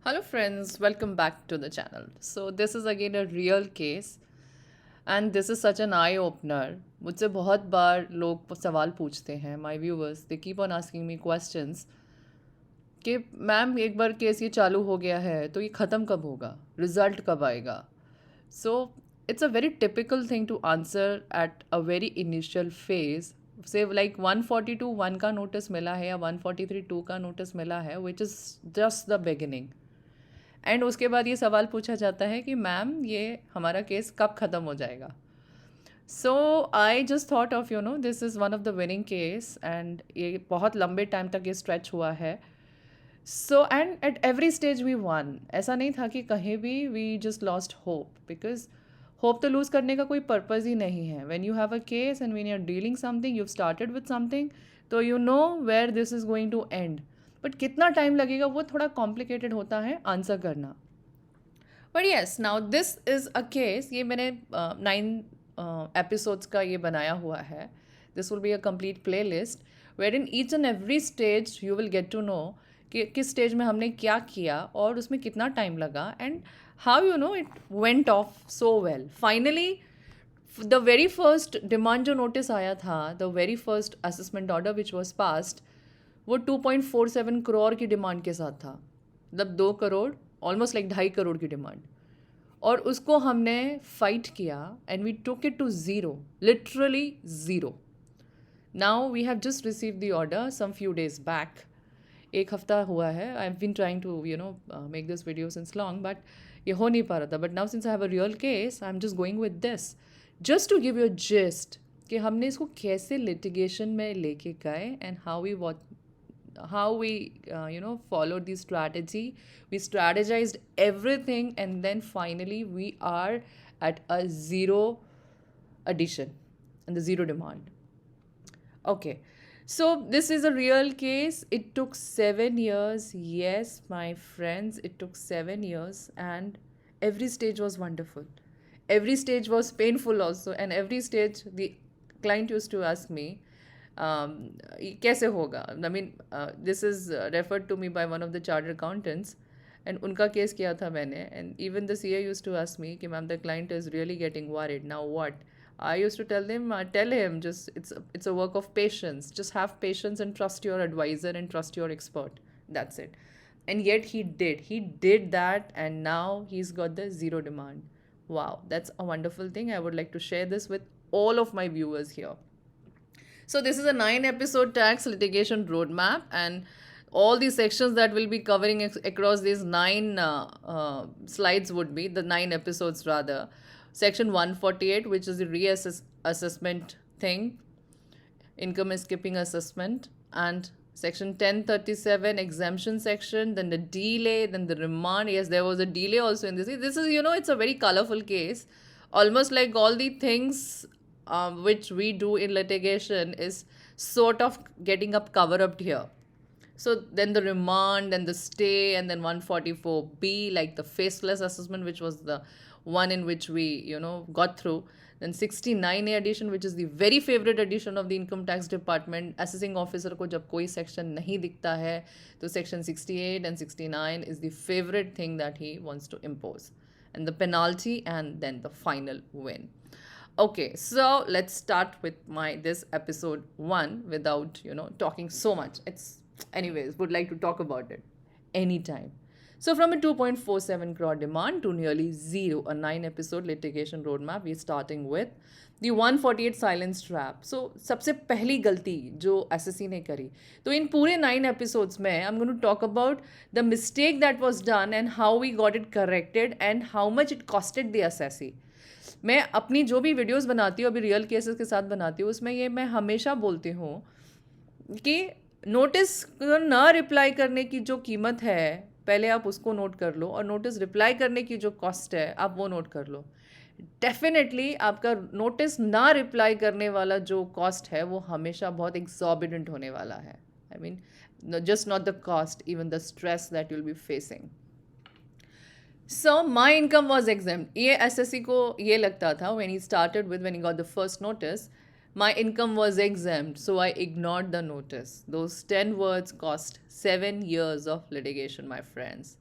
Hello, friends, welcome back to the channel. So, this is again a real case, and this is such an eye opener. मुझसे बहुत बार लोग सवाल पूछते हैं, my viewers, they keep on asking me questions कि ma'am एक बार case ये चालू हो गया है तो ये ख़त्म कब होगा, रिजल्ट कब आएगा. So it's a very typical thing to answer at a very initial phase. Say like 142(1) का नोटिस मिला है या 143(2) का नोटिस मिला है, which is just the beginning. And उसके बाद ये सवाल पूछा जाता है कि मैम ये हमारा केस कब ख़त्म हो जाएगा. So I just thought of this is one of the winning case, and ये बहुत लंबे टाइम तक ये स्ट्रेच हुआ है. So and at every stage we won. ऐसा नहीं था कि कहीं भी we just lost hope, because hope तो लूज़ करने का कोई पर्पज़ ही नहीं है. When you have a case and when you are dealing something, you started with something, तो you know where this is going to end. But कितना time लगेगा वो थोड़ा कॉम्प्लिकेटेड होता है आंसर करना. But yes, now this is a case. ये मैंने 9 एपिसोड्स का ये बनाया हुआ है. This will be a complete playlist where in each and every stage you will get to know कि किस स्टेज में हमने क्या किया और उसमें कितना टाइम लगा, and how it went of so well. Finally the very first demand जो नोटिस आया था, the very first assessment order which was passed, वो 2.47 करोड़ की डिमांड के साथ था. मतलब 2 करोड़, ऑलमोस्ट लाइक 2.5 करोड़ की डिमांड. और उसको हमने फाइट किया and we took it to zero, literally zero. Now we have just receive the order some few days back. एक हफ्ता हुआ है. I have been trying to make this video since long, but ये हो नहीं पा रहा था. But now since I have a real case, I am just going with this just to give you a gist कि हमने इसको कैसे लिटिगेशन में लेके गए and how we followed the strategy. We strategized everything, and then finally we are at a zero addition and the zero demand. Okay, so this is a real case. It took 7 years. Yes, my friends, it took 7 years, and every stage was wonderful. Every stage was painful also, and every stage the client used to ask me, कैसे होगा. I mean this is referred to me by one of the chartered accountants, and उनका case किया था मैंने. And even the C A used to ask me कि ma'am the client is really getting worried now what. I used to tell him, just it's a work of patience. Just have patience and trust your advisor and trust your expert. That's it. And yet he did. He did that, and now he's got the zero demand. Wow, that's a wonderful thing. I would like to share this with all of my viewers here. So this is a 9 episode tax litigation roadmap, and all the sections that we'll be covering across these 9 slides would be the 9 episodes rather. Section 148, which is the reassessment thing, income skipping assessment, and section 1037 exemption section, then the delay, then the remand. Yes, there was a delay also in this. This is, it's a very colorful case. Almost like all the things which we do in litigation is sort of getting up cover up here. So then the remand and the stay, and then 144B, like the faceless assessment, which was the one in which we got through. Then 69A edition, which is the very favorite edition of the income tax department. Assessing officer को जब कोई section नहीं दिखता है तो section 68 and 69 is the favorite thing that he wants to impose, and the penalty, and then the final win. Okay, so let's start with this episode 1 without talking so much. It's anyways would like to talk about it anytime. So from a 2.47 crore demand to nearly zero, a 9 episode litigation roadmap, we're starting with the 148 silence trap. So सबसे पहली गलती जो SSC ने करी, तो इन पूरे 9 episodes में I'm going to talk about the mistake that was done and how we got it corrected and how much it costed the SSC. मैं अपनी जो भी वीडियोस बनाती हूँ अभी रियल केसेस के साथ बनाती हूँ, उसमें ये मैं हमेशा बोलती हूँ कि नोटिस ना रिप्लाई करने की जो कीमत है पहले आप उसको नोट कर लो, और नोटिस रिप्लाई करने की जो कॉस्ट है आप वो नोट कर लो. डेफिनेटली आपका नोटिस ना रिप्लाई करने वाला जो कॉस्ट है वो हमेशा बहुत एग्जॉर्बिडेंट होने वाला है. I mean just not the cost, even the stress that you'll be facing. So my income was examined. ये एसएससी को ये लगता था when he started with when he got the first notice, my income was exempt, so I ignored the notice. Those 10 words cost 7 years of litigation, my friends.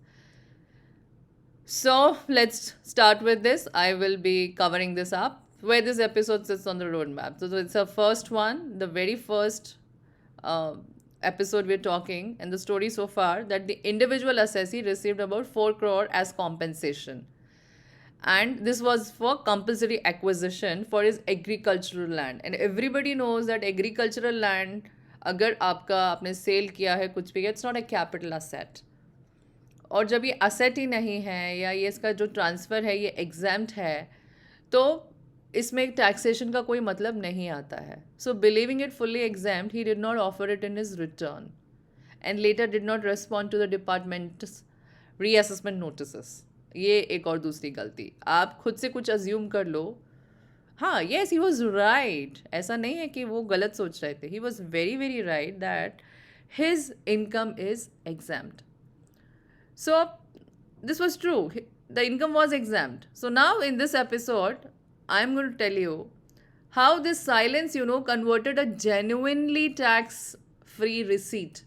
So let's start with this. I will be covering this up where this episode sits on the roadmap. So it's the first one, the very first uh, episode we're talking, and the story so far that the individual assessee received about 4 crore as compensation. And this was for compulsory acquisition for his agricultural land. And everybody knows that agricultural land, अगर आपका आपने cell किया है कुछ भी, it's not a capital asset. और जब ये असेट ही नहीं है या ये इसका जो ट्रांसफ़र है ये एग्जाम्प्ट है, तो इसमें टैक्सेशन का कोई मतलब नहीं आता है. So believing it fully exempt, he did not offer it in his return and later did not respond to the department's reassessment notice. ये एक और दूसरी गलती. आप खुद से कुछ अज्यूम कर लो. हाँ, येस, ही वॉज राइट. ऐसा नहीं है कि वो गलत सोच रहे थे. He was very very right that his income is exempt. So this was true. The income was exempt. So now in this episode, I'm going to tell you how this silence, converted a genuinely tax-free receipt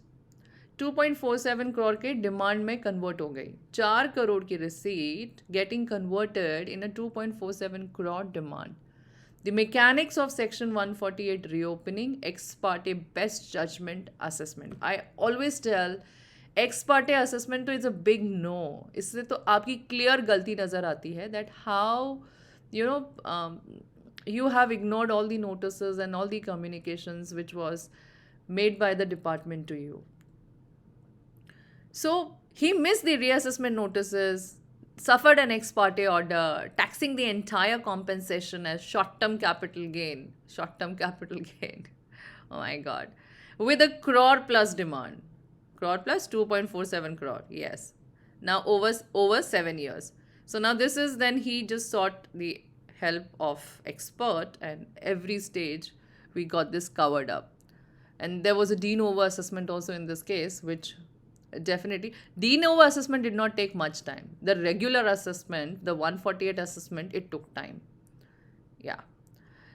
2.47 crore के demand में convert हो गई. 4 करोड़ की receipt getting converted in a 2.47 crore demand. The mechanics of Section 148 reopening, ex parte best judgment assessment. I always tell x Partey assessment तो is a big no. इससे तो आपकी clear गलती नज़र आती है that how you have ignored all the notices and all the communications which was made by the department to you. So he missed the reassessment notices, suffered an ex parte order, taxing the entire compensation as short-term capital gain. Short-term capital gain. Oh my God. With a crore plus demand. Crore plus 2.47 crore, yes. Now over 7 years. So now this is then he just sought the help of expert, and every stage we got this covered up. And there was a de novo assessment also in this case, which definitely de novo assessment did not take much time. The regular assessment, the 148 assessment, it took time. Yeah.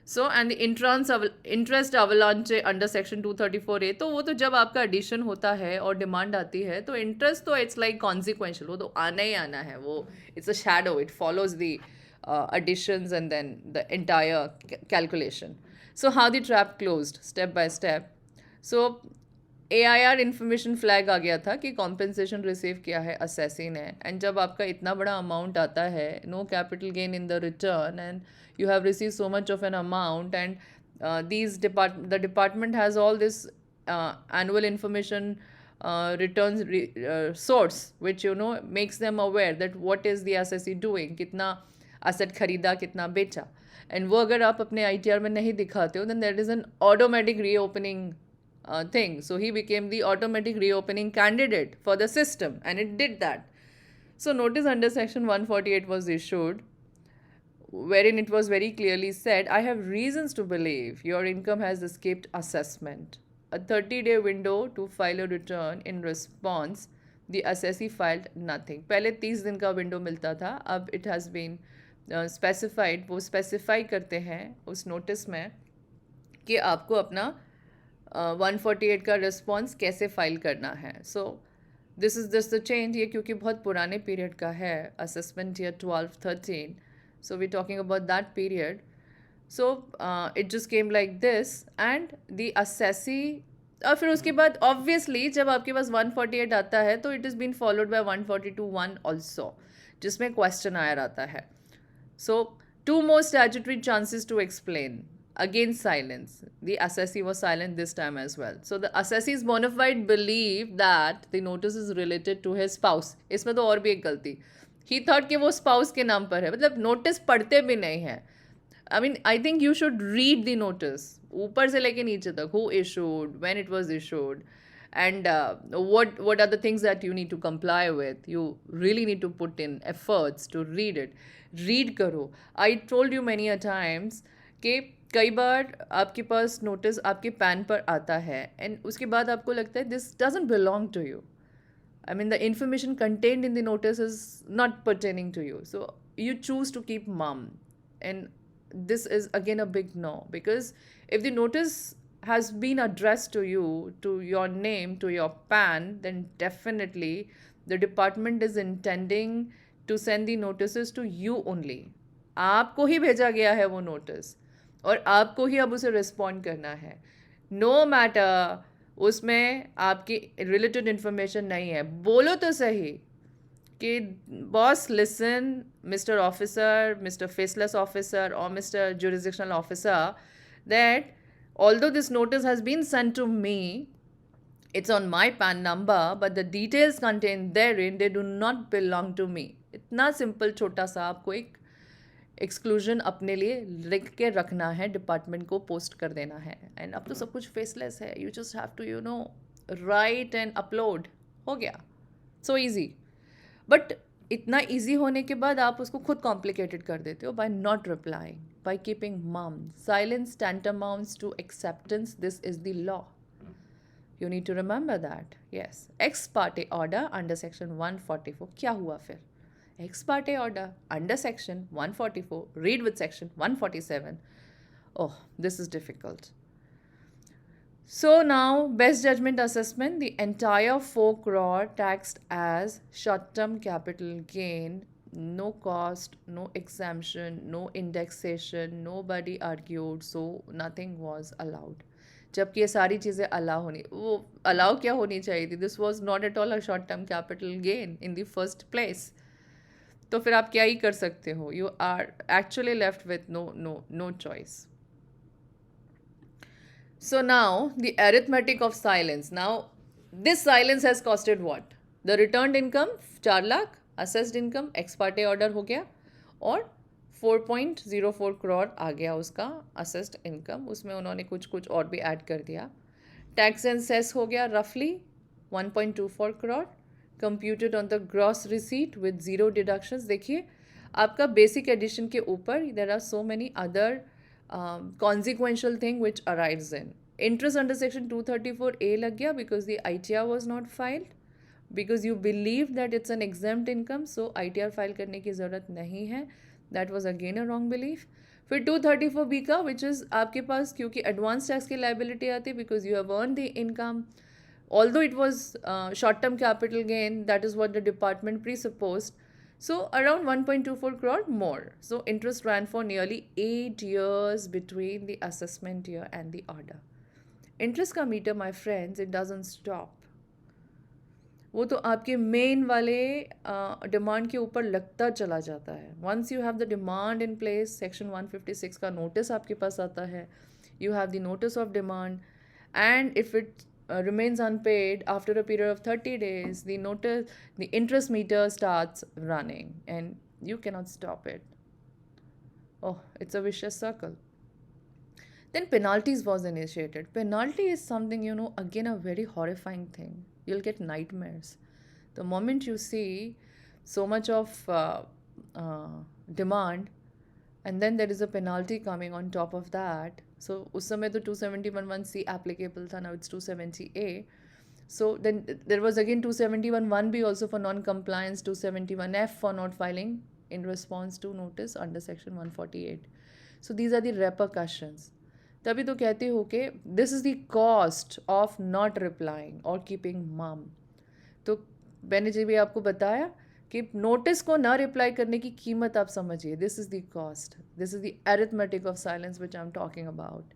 So and interest avalanche under section 234A, तो वो तो जब आपका addition होता है और demand आती है तो इंटरेस्ट तो इट्स लाइक कॉन्सिक्वेंशियल, वो तो आना ही आना है. वो it's a shadow, it follows the additions and then the entire calculation. So how the trap closed step by step. So AIR information flag आ गया था कि कॉम्पेंसेशन रिसीव किया है असेसी ने. एंड जब आपका इतना बड़ा अमाउंट आता है, no capital gain in the return, and you have received so much of an amount, and the department has all this annual information returns source, which makes them aware that what is the assessee doing, कितना asset खरीदा, कितना बेचा. and वो अगर आप अपने ITR में नहीं दिखाते हो, then there is an automatic reopening thing. So he became the automatic reopening candidate for the system, and it did that. So notice under section 148 was issued, wherein it was very clearly said, I have reasons to believe your income has escaped assessment. A 30-day window to file a return. In response, the assessee filed nothing. पहले 30 दिन का window मिलता था, अब it has been specified. वो specify करते हैं उस नोटिस में कि आपको अपना 148 का रिस्पॉन्स कैसे फाइल करना है. So this is just the change. ये क्योंकि बहुत पुराने पीरियड का है, assessment year 12-13. So we're talking about that period. So it just came like this, and the assessee, और फिर उसके बाद ऑब्वियसली जब आपके पास 148 आता है तो it is been followed by 142(1) also, जिसमें क्वेश्चन आया रहता है. सो 2 more statutory chances to explain. Again silence. The assessee was silent this time as well. So the assessee's bona fide belief that the notice is related to his spouse. इसमें तो और भी एक गलती. He thought कि वो spouse के नाम पर है, मतलब नोटिस पढ़ते भी नहीं है. I mean, I think you should read the notice ऊपर से लेके नीचे तक. Who issued, when it was issued, and what are the things that you need to comply with. You really need to put in efforts to read it. Read करो. I told you many a times कि कई बार आपके पास notice आपके pan पर आता है and उसके बाद आपको लगता है this doesn't belong to you. I mean, the information contained in the notice is not pertaining to you. So you choose to keep mum. And this is again a big no. Because if the notice has been addressed to you, to your name, to your PAN, then definitely the department is intending to send the notice to you only. आपको ही भेजा गया है वो notice और आपको ही अब उसे रिस्पॉन्ड करना है. नो मैटर उसमें आपकी रिलेटेड इन्फॉर्मेशन नहीं है. बोलो तो सही कि boss listen mister officer, mister faceless officer और mister jurisdictional officer, that although this notice has been sent to me, it's on my PAN number, but the details contained therein, they do not belong to me. इतना simple छोटा सा आपको एक exclusion अपने लिए लिख के रखना है, डिपार्टमेंट को पोस्ट कर देना है. एंड अब तो सब कुछ फेसलेस है. You just have to write and upload. हो गया. So easy. बट इतना ईजी होने के बाद आप उसको खुद कॉम्प्लिकेटेड कर देते हो by not replying, by keeping mum. Silence tantamounts to acceptance. This is the law. You need to remember that. Yes. Ex parte order under section 144. क्या हुआ फिर? Ex parte order under section 144. Read with section 147. Oh, this is difficult. So now, best judgment assessment, the entire 4 crore taxed as short-term capital gain, no cost, no exemption, no indexation, nobody argued, so nothing was allowed. जबकि ये सारी चीज़ें allow क्या होनी चाहिए थी? This was not at all a short term capital gain in the first place. तो फिर आप क्या ही कर सकते हो? You are actually left with no choice. So now the arithmetic of silence. Now this silence has costed what? The returned income 4 lakh, assessed income ex parte order हो गया और 4.04 करोड़ आ गया उसका assessed income. उसमें उन्होंने कुछ और भी ऐड कर दिया. टैक्स एंड सेस हो गया रफली 1.24 crore. Computed on the gross receipt with zero deductions. देखिए आपका बेसिक एडिशन के ऊपर there are so many other consequential thing which arrives in. Interest under section 234A लग गया because the ITR was not filed, because you believe that it's an exempt income, so ITR file करने की ज़रूरत नहीं है. That was again a wrong belief. फिर 234B का which is आपके पास क्योंकि advance tax की liability आती है because you have earned the income, although it was short term capital gain, that is what the department presupposed. So around 1.24 crore more. So interest ran for nearly 8 years between the assessment year and the order. Interest का meter, my friends, it doesn't stop. वो तो आपके main वाले demand के ऊपर लगता चला जाता है. Once you have the demand in place, section 156 का नोटिस आपके पास आता है. You have the notice of demand, and if it remains unpaid after a period of 30 days, the interest meter starts running and you cannot stop it. Oh, it's a vicious circle. Then penalties was initiated. Penalty is something, again a very horrifying thing. You'll get nightmares. The moment you see so much of demand and then there is a penalty coming on top of that. So उस समय तो 271(1)(c applicable था. Now it's 270(a). So then there was again 271(1)(b) also for non-compliance, 271(f) for not filing in response to notice under section 148. So these are the repercussions. तभी तो कहते हो कि this is the cost of not replying or keeping mum. तो मैंने जी भी आपको बताया कि नोटिस को ना रिप्लाई करने की कीमत आप समझिए. This is the cost. This is the arithmetic of silence which I am talking about.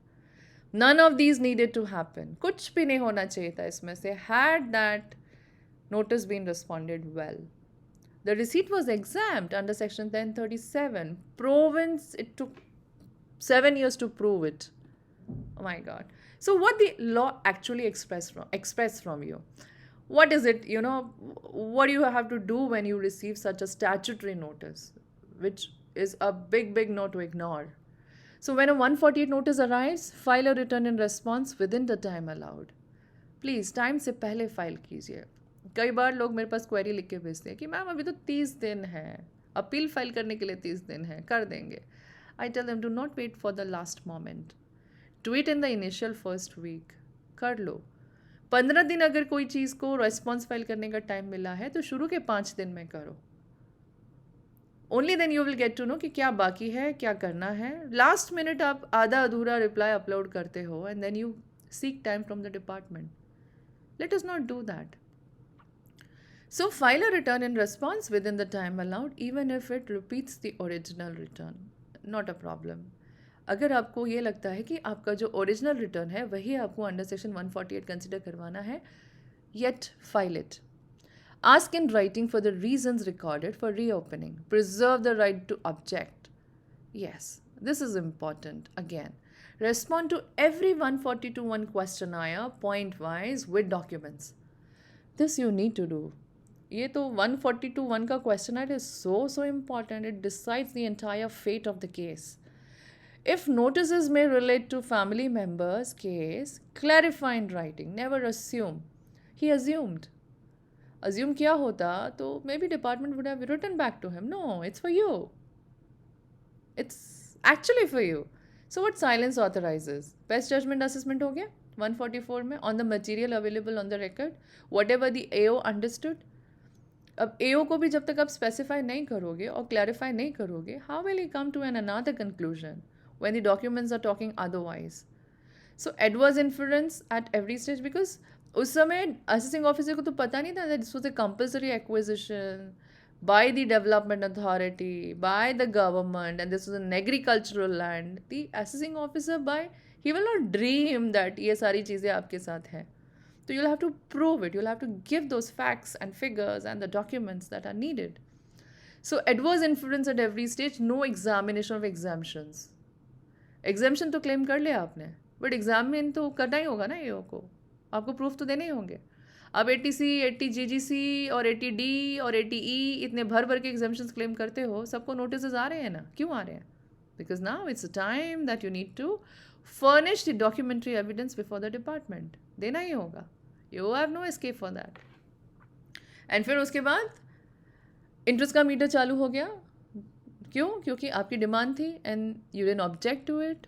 None of these needed to happen. कुछ भी नहीं होना चाहिए था इसमें से. Had that notice been responded well. The receipt was exempt under section 1037. Province, it took 7 years to prove it. Oh my God. So what the law actually express from you? What is it, what do you have to do when you receive such a statutory notice, which is a big, big no to ignore? So when a 148 notice arrives, file a return in response within the time allowed. Please, time से पहले file कीजिए. कई बार लोग मेरे पास query लिख के भेजते हैं कि मैम अभी तो 30 दिन है, अपील फाइल करने के लिए 30 दिन है, कर देंगे. I tell them, do not wait for the last moment. Do it in the initial first week. कर लो. 15 दिन अगर कोई चीज़ को रेस्पॉन्स फाइल करने का टाइम मिला है तो शुरू के 5 दिन में करो. Only then you will get to know कि क्या बाकी है, क्या करना है. लास्ट मिनट आप आधा अधूरा रिप्लाई अपलोड करते हो and then you seek time from the department. Let us not do that. So file a return in response within the time allowed, even if it repeats the original return. Not a problem. अगर आपको ये लगता है कि आपका जो original return है वही आपको अंडर सेक्शन 148 कंसिडर करवाना है, yet file it. Ask in writing for the reasons recorded for reopening. Preserve the right to object. Yes, this is important. Again, respond to every 142.1 questionnaire point-wise with documents. This you need to do. ये तो 142.1 का questionnaire is so important. It decides the entire fate of the case. If notices may relate to family members' case, clarify in writing. Never assume. He assumed. Assume किया होता तो maybe department would have written back to him. No, it's for you. It's actually for you. So what silence authorizes? Best judgment assessment हो गया 144 में on the material available on the record, whatever the AO understood. अब AO को भी जब तक आप specify नहीं करोगे और clarify नहीं करोगे, how will he come to another conclusion when the documents are talking otherwise? So adverse inference at every stage, because उस समय assessing officer को तो पता नहीं था that this was a compulsory acquisition by the development authority, by the government, and this was an agricultural land. The assessing officer he will not dream that ये सारी चीज़ें आपके साथ हैं. So you'll have to prove it. You'll have to give those facts and figures and the documents that are needed. So adverse inference at every stage, no examination of exemptions. Exemption तो claim कर लिया आपने, but examine तो करना ही होगा ना AO को. आपको proof तो देने ही होंगे. अब 80C, 80GGC और 80D और 80E इतने भर के exemptions claim करते हो, सबको notices आ रहे हैं ना? क्यों आ रहे हैं? Because now it's a time that you need to furnish the documentary evidence before the department. देना ही होगा. You have no escape for that. And फिर उसके बाद इंटरेस्ट का मीटर चालू हो गया. क्यों? क्योंकि आपकी डिमांड थी and you didn't object to it.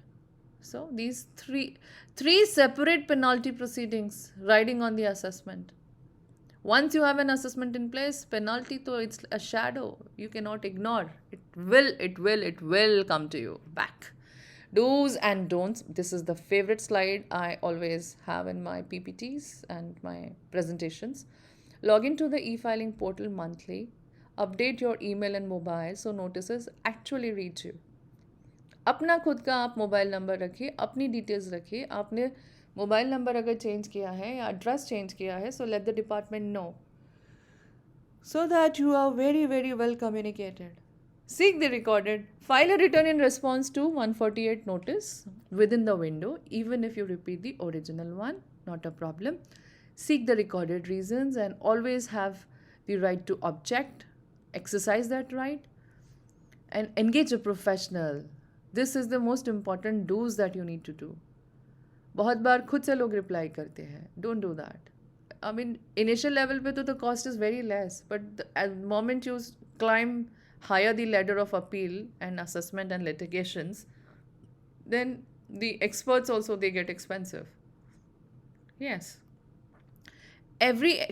So these three separate penalty proceedings riding on the assessment. Once you have an assessment in place, penalty to it's a shadow. You cannot ignore. It will come to you back. Do's and don'ts. This is the favorite slide I always have in my PPTs and my presentations. Log into the e-filing portal monthly. Update your email and mobile so notices actually reach you. अपना खुद का आप mobile number रखिए, अपनी details रखिए. आपने mobile number अगर change किया है या एड्रेस चेंज किया है, so let the department know so that you are very well communicated. Seek the recorded. File a return in response to 148 notice within the window, even if you repeat the original one, not a problem. Seek the recorded reasons and always have the right to object. Exercise that right and engage a professional. This is the most important do's that you need to do. बहुत बार खुद से लोग reply करते हैं. Don't do that. I mean, initial level पे तो the cost is very less, but at the moment you climb higher the ladder of appeal and assessment and litigations, then the experts also they get expensive. Yes.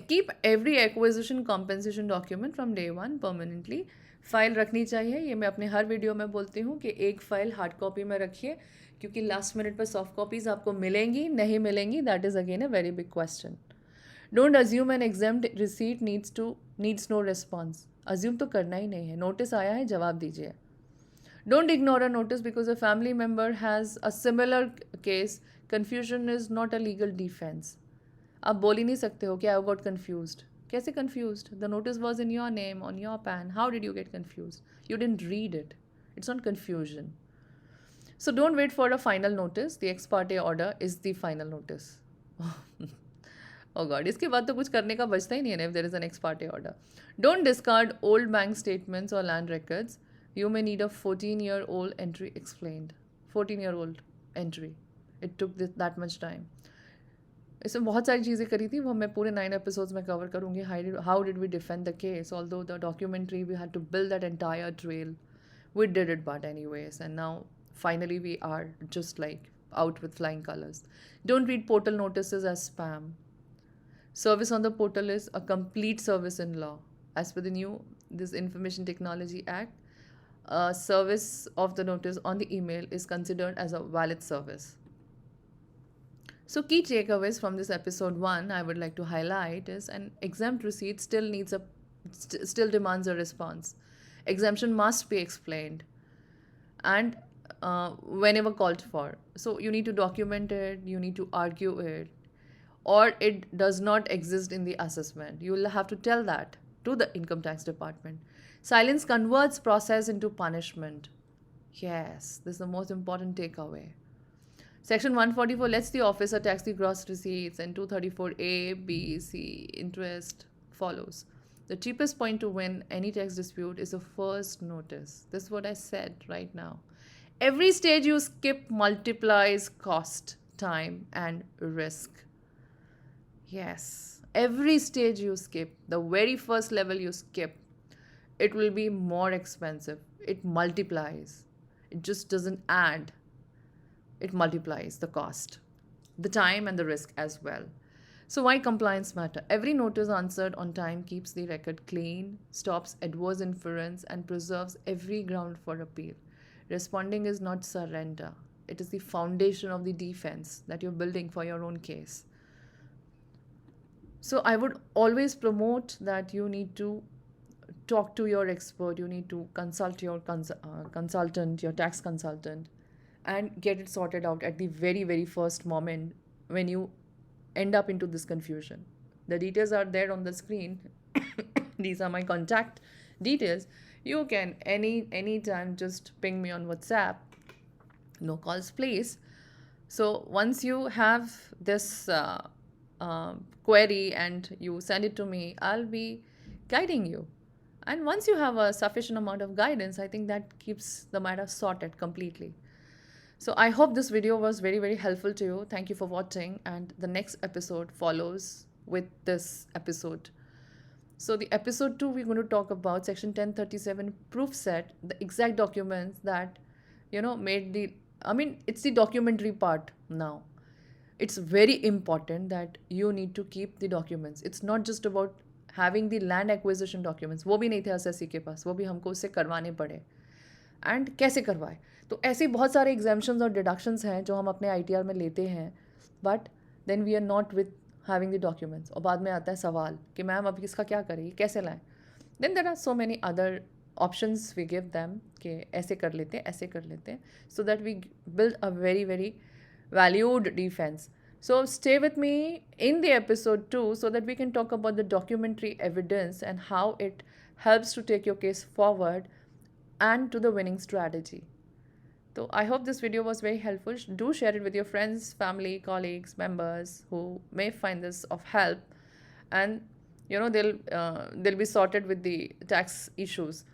Keep every acquisition compensation document from day one permanently. File रखनी चाहिए. ये मैं अपने हर video में बोलती हूँ कि एक फ़ाइल हार्ड कॉपी में रखिए, क्योंकि लास्ट मिनट पर सॉफ्ट कॉपीज़ आपको मिलेंगी नहीं मिलेंगी, that is again a very big question. Don't assume an examined receipt needs no response. Assume तो करना ही नहीं है. नोटिस आया है, जवाब दीजिए. Don't ignore a notice because a family member has a similar case. Confusion is not a legal defence. आप बोल ही नहीं सकते हो कि आई गॉट कन्फ्यूज्ड. कैसे confused? The notice was in your name, on your PAN. How did you get confused? You didn't read it. It's not confusion. So don't wait for a final notice. The ex parte order is the final notice. Oh God, इसके बाद तो कुछ करने का बचता ही नहीं है if there is an ex parte order. Don't discard old bank statements or land records. You may need a 14-year-old entry explained. 14-year-old entry. It took that much time. इसमें बहुत सारी चीज़ें करी थी, वो मैं पूरे 9 एपिसोड्स में कवर करूँगी. How did we defend the case, although the documentary we had to build that entire trail. We did it but anyways and now finally we are just like out with flying colors. Don't read portal notices as spam. Service on the portal is a complete service in law. As per this Information Technology Act, service of the notice on the email is considered as a valid service. So, key takeaways from this episode 1 I would like to highlight is an exempt receipt still demands a response. Exemption must be explained and whenever called for. So, you need to document it, you need to argue it, or it does not exist in the assessment. You will have to tell that to the income tax department. Silence converts process into punishment. Yes, this is the most important takeaway. Section 144 lets the officer tax the gross receipts, and 234A, B, C, interest follows. The cheapest point to win any tax dispute is a first notice. This is what I said right now. Every stage you skip multiplies cost, time, and risk. Yes, every stage you skip, the very first level you skip, it will be more expensive. It multiplies. It just doesn't add. It multiplies the cost, the time, and the risk as well. So, why compliance matter? Every notice answered on time keeps the record clean, stops adverse inference, and preserves every ground for appeal. Responding is not surrender, it is the foundation of the defense that you're building for your own case. So, I would always promote that you need to talk to your expert, you need to consult your consultant, your tax consultant, and get it sorted out at the very, very first moment when you end up into this confusion. The details are there on the screen. These are my contact details. You can anytime just ping me on WhatsApp. No calls, please. So once you have this query and you send it to me, I'll be guiding you. And once you have a sufficient amount of guidance, I think that keeps the matter sorted completely. So I hope this video was very, very helpful to you. Thank you for watching, and the next episode follows with this episode. So the episode 2, we're going to talk about section 1037 proof set, the exact documents that, it's the documentary part now. It's very important that you need to keep the documents. It's not just about having the land acquisition documents. वो भी नहीं थे SSC के पास, वो भी हमको उससे करवाने पड़े. एंड कैसे करवाए? तो ऐसे बहुत सारे एग्जाम्पशंस और डिडक्शंस हैं जो हम अपने ITR में लेते हैं, but then we are not with having the documents. और बाद में आता है सवाल कि मैम अब इसका क्या करें, कैसे लाएं? Then there are so many other options we give them कि ऐसे कर लेते हैं, ऐसे कर लेते हैं, so that we build a very very valued defense. So stay with me in the episode 2 so that we can talk about the documentary evidence and how it helps to take your case forward and to the winning strategy. So I hope this video was very helpful. Do share it with your friends, family, colleagues, members who may find this of help, and they'll be sorted with the tax issues.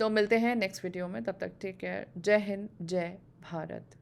तो मिलते हैं next video में, तब तक take care. जय हिंद, जय भारत.